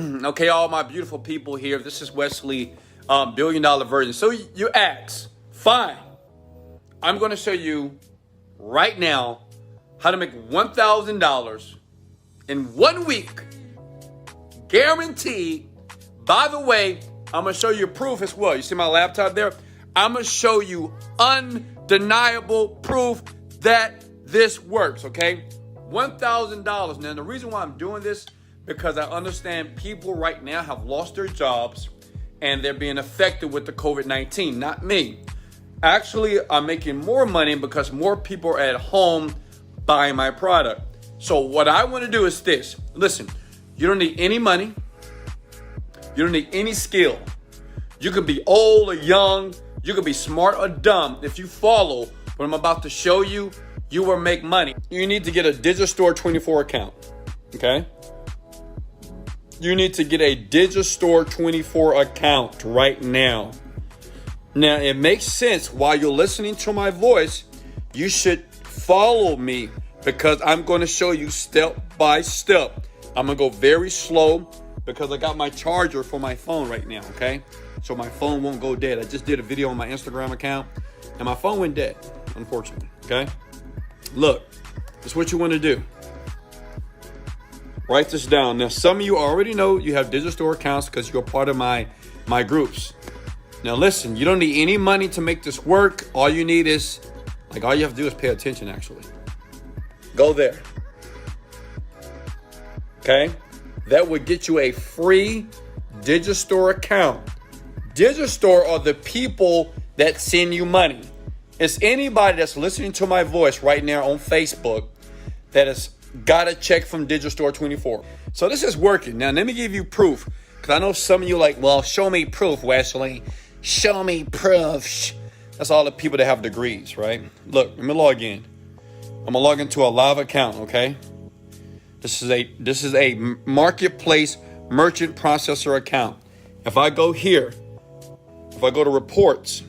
Okay, all my beautiful people here. This is Wesley, Billion Dollar Virgin. So you ask, fine. I'm going to show you right now how to make $1,000 in 1 week. Guaranteed. By the way, I'm going to show you proof as well. You see my laptop there? I'm going to show you undeniable proof that this works, okay? $1,000. Now, the reason why I'm doing this, because I understand people right now have lost their jobs and they're being affected with the COVID-19. Not me. Actually, I'm making more money because more people are at home buying my product. So what I want to do is this. Listen, you don't need any money. You don't need any skill. You could be old or young. You could be smart or dumb. If you follow what I'm about to show you, you will make money. You need to get a Digistore 24 account, okay? You need to get a Digistore 24 account right now. Now, it makes sense while you're listening to my voice, you should follow me because I'm going to show you step by step. I'm going to go very slow because I got my charger for my phone right now, okay? So my phone won't go dead. I just did a video on my Instagram account and my phone went dead, unfortunately, okay? Look, this is what you want to do. Write this down. Now, some of you already know you have Digistore accounts because you're part of my groups. Now, listen, you don't need any money to make this work. All you need is, all you have to do is pay attention, actually. Go there. Okay? That would get you a free Digistore account. Digistore are the people that send you money. It's anybody that's listening to my voice right now on Facebook that has got a check from Digistore 24. So this is working. Now, let me give you proof. Because I know some of you like, well, show me proof, Wesley. Show me proof. That's all the people that have degrees, right? Look, let me log in. I'm going to log into a live account, okay? This is a marketplace merchant processor account. If I go here, if I go to reports,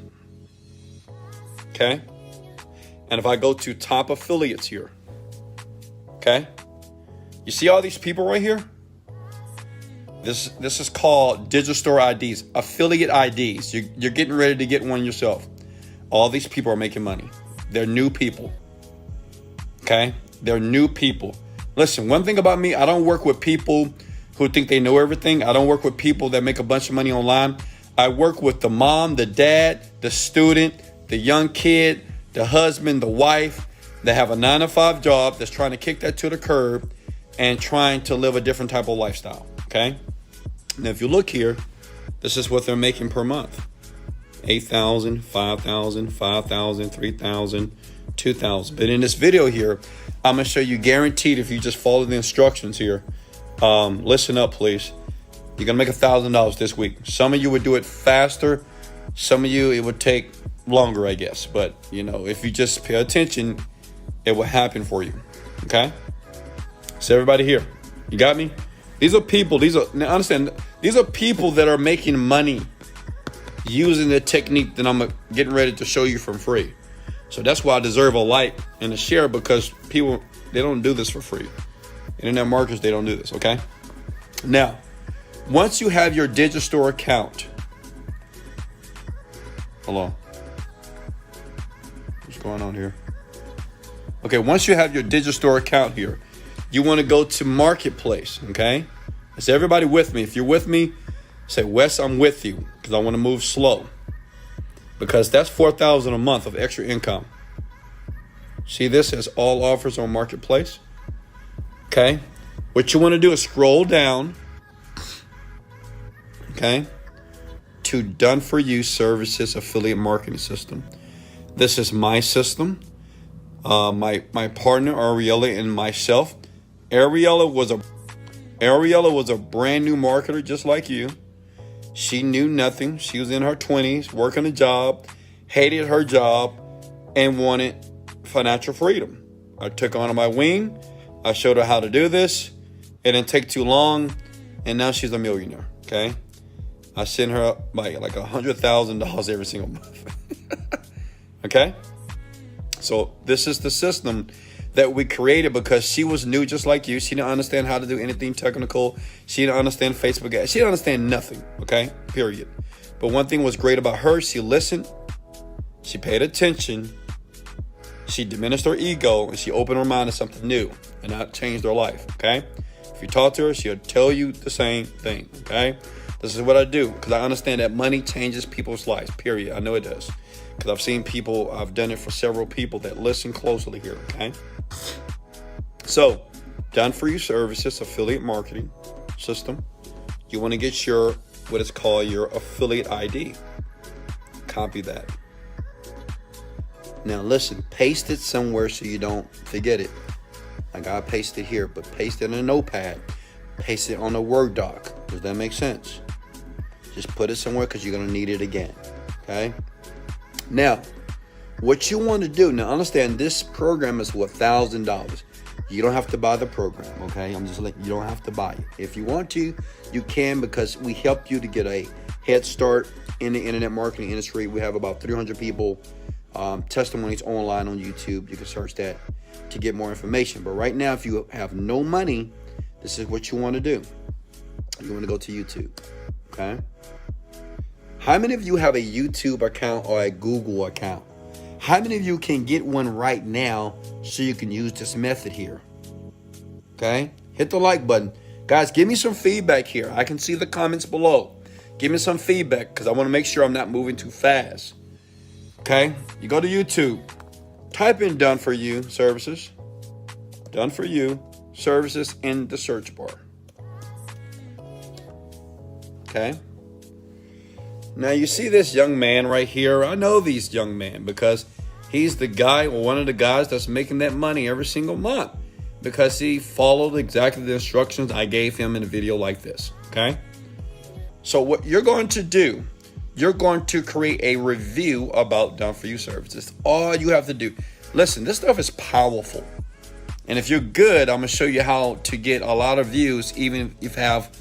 okay? And if I go to top affiliates here, okay? You see all these people right here? This is called Digistore IDs, affiliate IDs. You're getting ready to get one yourself. All these people are making money. They're new people, okay? They're new people. Listen, one thing about me, I don't work with people who think they know everything. I don't work with people that make a bunch of money online. I work with the mom, the dad, the student, the young kid, the husband, the wife that have a 9-to-5 job that's trying to kick that to the curb and trying to live a different type of lifestyle, okay? Now, if you look here, this is what they're making per month. 8,000, 5,000, 5,000, 3,000, 2,000. But in this video here, I'm going to show you guaranteed if you just follow the instructions here. Listen up, please. You're going to make $1,000 this week. Some of you would do it faster. Some of you, it would take longer, I guess. But, if you just pay attention, it will happen for you. Okay? So everybody here, you got me? These are people, now understand, these are people that are making money using the technique that I'm getting ready to show you for free. So that's why I deserve a like and a share, because people, they don't do this for free. Internet marketers, they don't do this, okay? Now, once you have your Digistore account, hello, what's going on here? Okay, once you have your Digistore account here, you want to go to Marketplace, okay? So everybody with me. If you're with me, say, Wes, I'm with you, because I want to move slow. Because that's $4,000 a month of extra income. See, this as all offers on Marketplace. Okay? What you want to do is scroll down, okay, to Done For You Services Affiliate Marketing System. This is my system. My partner Ariella and myself. Ariella was a brand new marketer just like you. She knew nothing. She was in her 20s, working a job, hated her job, and wanted financial freedom. I took her under my wing. I showed her how to do this. It didn't take too long, and now she's a millionaire, okay? I send her like $100,000 every single month, okay? So this is the system that we created because she was new just like you. She didn't understand how to do anything technical. She didn't understand Facebook ads. She didn't understand nothing, okay? Period. But one thing was great about her, she listened, she paid attention, she diminished her ego, and she opened her mind to something new, and that changed her life, okay? If you talk to her, she'll tell you the same thing, okay? This is what I do, because I understand that money changes people's lives, period. I know it does, because I've seen people, I've done it for several people that listen closely here, okay? So, Done For You Services, affiliate marketing system. You want to get your, what is called your affiliate ID. Copy that. Now listen, paste it somewhere so you don't forget it. I got to paste it here, but paste it in a notepad. Paste it on a Word doc. Does that make sense? Just put it somewhere because you're going to need it again. Okay? Now, what you want to do, now understand this program is for $1,000. You don't have to buy the program, okay? I'm just letting you don't have to buy it. If you want to, you can, because we help you to get a head start in the internet marketing industry. We have about 300 people, testimonies online on YouTube. You can search that to get more information. But right now, if you have no money, this is what you want to do. You want to go to YouTube, okay? How many of you have a YouTube account or a Google account? How many of you can get one right now so you can use this method here? Okay? Hit the like button. Guys, give me some feedback here. I can see the comments below. Give me some feedback because I want to make sure I'm not moving too fast. Okay? You go to YouTube. Type in Done For You Services. Done For You Services in the search bar. Okay? Now you see this young man right here. I know these young men because he's the guy or one of the guys that's making that money every single month because he followed exactly the instructions I gave him in a video like this. Okay. So what you're going to do, you're going to create a review about Done For You services. All you have to do. Listen, this stuff is powerful. And if you're good, I'm going to show you how to get a lot of views even if you have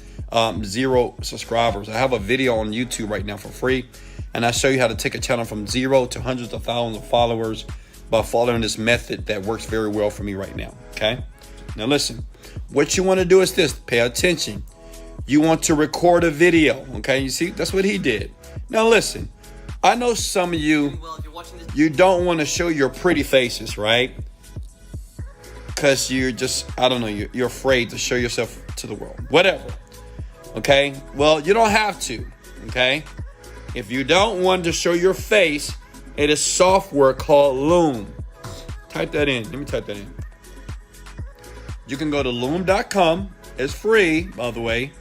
0 subscribers. I have a video on YouTube right now for free, and I show you how to take a channel from 0 to hundreds of thousands of followers by following this method that works very well for me right now. Okay. Now listen, what you want to do is this. Pay attention. You want to record a video. Okay. You see, that's what he did. Now listen, I know some of you, you don't want to show your pretty faces, right? Because you're just, I don't know, you're afraid to show yourself to the world. Whatever. Okay, well, you don't have to, okay? If you don't want to show your face, it is software called Loom. Type that in. Let me type that in. You can go to loom.com. It's free, by the way.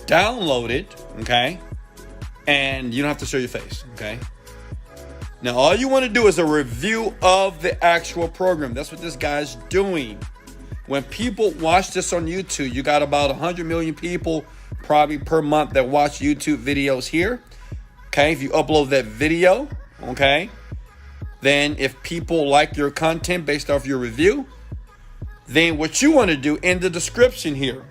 Download it, okay? And you don't have to show your face, okay? Now, all you want to do is a review of the actual program. That's what this guy's doing. When people watch this on YouTube, you got about 100 million people probably per month that watch YouTube videos here. Okay, if you upload that video, okay, then if people like your content based off your review, then what you want to do in the description here,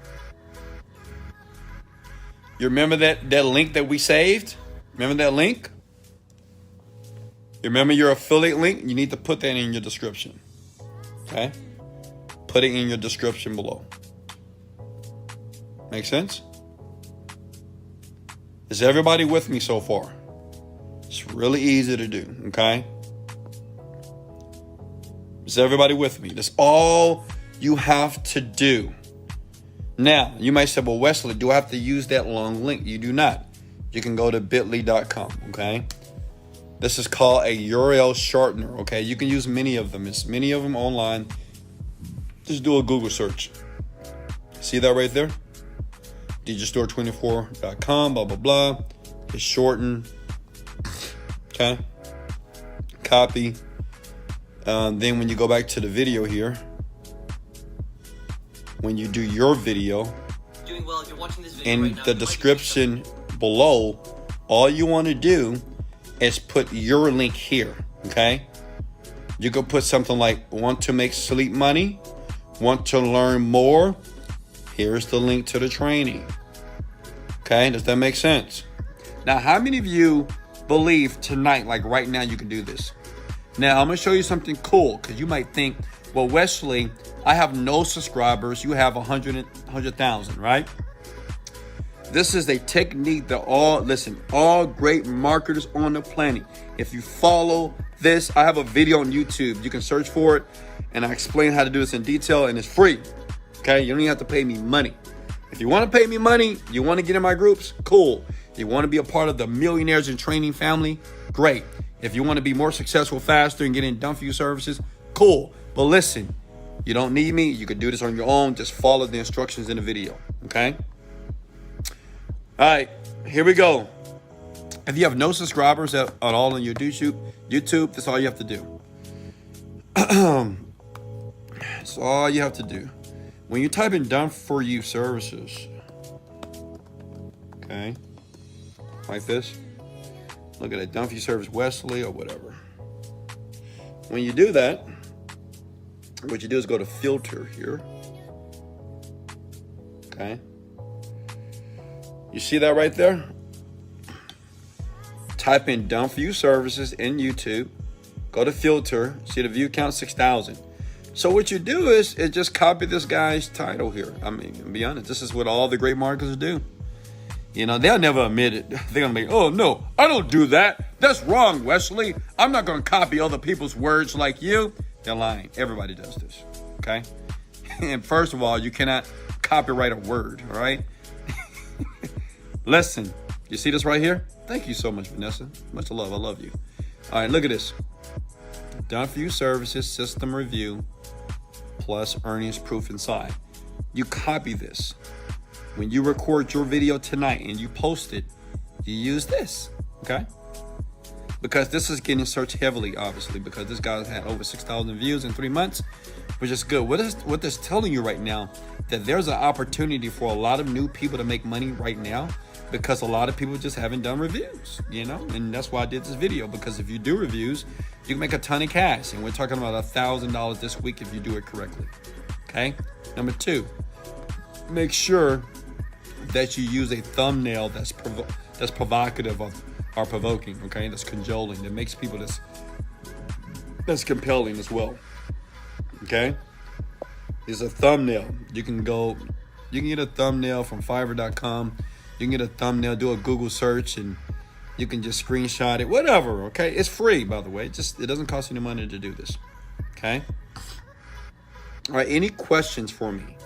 you remember that link that we saved? Remember that link? You remember your affiliate link? You need to put that in your description. Okay? Put it in your description below. Make sense? Is everybody with me so far? It's really easy to do, okay? Is everybody with me? That's all you have to do. Now, you might say, well, Wesley, do I have to use that long link? You do not. You can go to bit.ly.com, okay? This is called a URL shortener, okay? You can use many of them. It's many of them online. Just do a Google search. See that right there? digistore24.com, blah, blah, blah. It's shortened. Okay. Copy. Then when you go back to the video here, when you do your video, doing well if you're watching this video in right now, the description below, all you want to do is put your link here. Okay. You could put something like, want to make sleep money? Want to learn more? Here's the link to the training. Okay, does that make sense? Now, how many of you believe tonight, like right now, you can do this? Now, I'm going to show you something cool because you might think, Well, Wesley, I have no subscribers. You have 100,000, right? This is a technique that all great marketers on the planet. If you follow this, I have a video on YouTube. You can search for it, and I explain how to do this in detail, and it's free. Okay, you don't even have to pay me money. If you want to pay me money, you want to get in my groups, cool. You want to be a part of the Millionaires in Training family, great. If you want to be more successful faster and get in done for you services, cool. But listen, you don't need me. You can do this on your own. Just follow the instructions in the video, okay? All right, here we go. If you have no subscribers at all on your YouTube, that's all you have to do. That's all you have to do. When you type in done for you services, okay, like this, look at it, done for you service Wesley or whatever. When you do that, what you do is go to filter here, okay. You see that right there? Type in done for you services in YouTube, go to filter, see the view count 6,000. So what you do is just copy this guy's title here. I mean, to be honest, this is what all the great marketers do. You know, they'll never admit it. They're going to be, oh, no, I don't do that. That's wrong, Wesley. I'm not going to copy other people's words like you. They're lying. Everybody does this, okay? And first of all, you cannot copyright a word, all right? Listen, you see this right here? Thank you so much, Vanessa. Much love. I love you. All right, look at this. Done for you services, system review, plus earnings proof inside. You copy this. When you record your video tonight and you post it, you use this, okay? Because this is getting searched heavily, obviously, because this guy's had over 6,000 views in 3 months, which is good. What this telling you right now, that there's an opportunity for a lot of new people to make money right now, because a lot of people just haven't done reviews, you know? And that's why I did this video, because if you do reviews, you can make a ton of cash. And we're talking about $1,000 this week if you do it correctly, okay? Number 2, make sure that you use a thumbnail that's provocative or provoking, okay? That's cajoling, that makes people that's compelling as well, okay? It's a thumbnail. You can get a thumbnail from Fiverr.com. You can get a thumbnail, do a Google search, and you can just screenshot it, whatever, okay? It's free, by the way. It doesn't cost you any money to do this, okay? All right, any questions for me?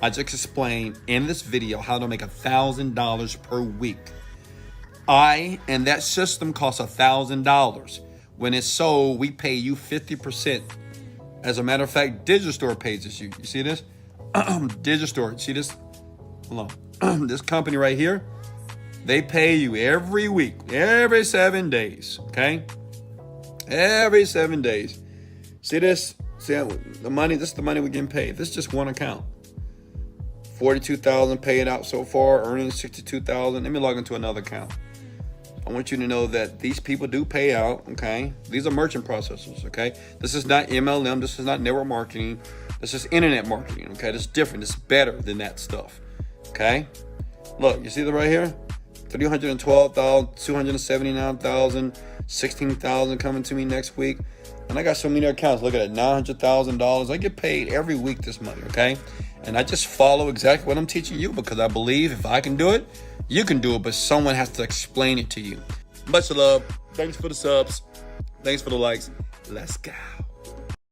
I just explained in this video how to make $1,000 per week. And that system costs $1,000. When it's sold, we pay you 50%. As a matter of fact, Digistore pays us. You see this? Digistore, see this? Hold on. This company right here, they pay you every week, every 7 days, okay? Every 7 days. See this? See the money? This is the money we're getting paid. This is just one account. 42,000 paid out so far, earning 62,000. Let me log into another account. I want you to know that these people do pay out, okay? These are merchant processors, okay? This is not MLM. This is not network marketing. This is internet marketing, okay? This is different. It's better than that stuff, okay? Look, you see that right here? 312,000, 279,000, 16,000 coming to me next week. And I got so many accounts. Look at it, $900,000. I get paid every week this money, okay? And I just follow exactly what I'm teaching you, because I believe if I can do it, you can do it, but someone has to explain it to you. Much love. Thanks for the subs. Thanks for the likes. Let's go.